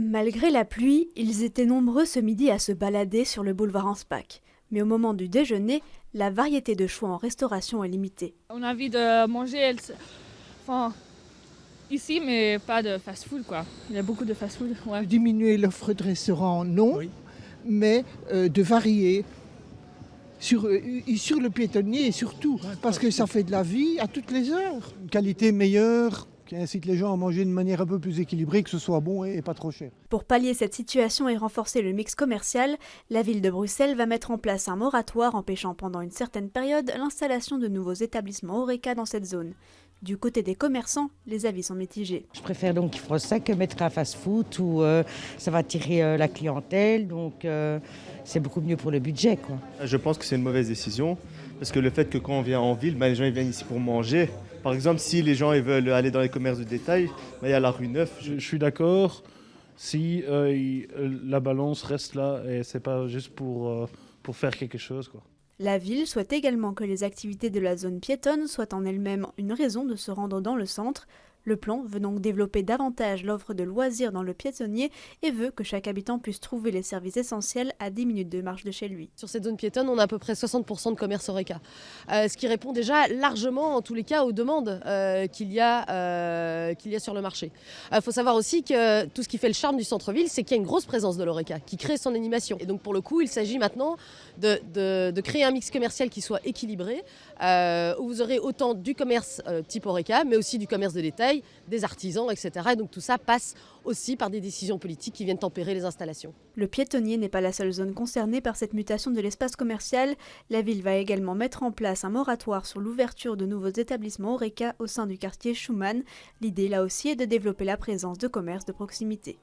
Malgré la pluie, ils étaient nombreux ce midi à se balader sur le boulevard Anspach. Mais au moment du déjeuner, la variété de choix en restauration est limitée. On a envie de manger ici, mais pas de fast-food, quoi. Il y a beaucoup de fast-food. Ouais. Diminuer l'offre de restaurants, non, oui. Mais de varier sur le piétonnier et surtout, parce que ça fait de la vie à toutes les heures. Une qualité meilleure qui incite les gens à manger de manière un peu plus équilibrée, que ce soit bon et pas trop cher. Pour pallier cette situation et renforcer le mix commercial, la ville de Bruxelles va mettre en place un moratoire empêchant pendant une certaine période l'installation de nouveaux établissements Horeca dans cette zone. Du côté des commerçants, les avis sont mitigés. Je préfère donc qu'ils fassent ça que mettre un fast-food où ça va attirer la clientèle, donc c'est beaucoup mieux pour le budget, quoi. Je pense que c'est une mauvaise décision, parce que le fait que quand on vient en ville, les gens ils viennent ici pour manger. Par exemple, si les gens ils veulent aller dans les commerces de détail, il y a la rue Neuve. Je suis d'accord si la balance reste là et c'est pas juste pour faire quelque chose, quoi. La ville souhaite également que les activités de la zone piétonne soient en elles-mêmes une raison de se rendre dans le centre. Le plan veut donc développer davantage l'offre de loisirs dans le piétonnier et veut que chaque habitant puisse trouver les services essentiels à 10 minutes de marche de chez lui. Sur cette zone piétonne, on a à peu près 60% de commerce Horeca, ce qui répond déjà largement, en tous les cas, aux demandes qu'il y a sur le marché. Il faut savoir aussi que tout ce qui fait le charme du centre-ville, c'est qu'il y a une grosse présence de l'Horeca qui crée son animation. Et donc pour le coup, il s'agit maintenant de créer un mix commercial qui soit équilibré, où vous aurez autant du commerce type Horeca, mais aussi du commerce de détail, des artisans, etc. Et donc tout ça passe aussi par des décisions politiques qui viennent tempérer les installations. Le piétonnier n'est pas la seule zone concernée par cette mutation de l'espace commercial. La ville va également mettre en place un moratoire sur l'ouverture de nouveaux établissements Horeca au sein du quartier Schumann. L'idée là aussi est de développer la présence de commerces de proximité.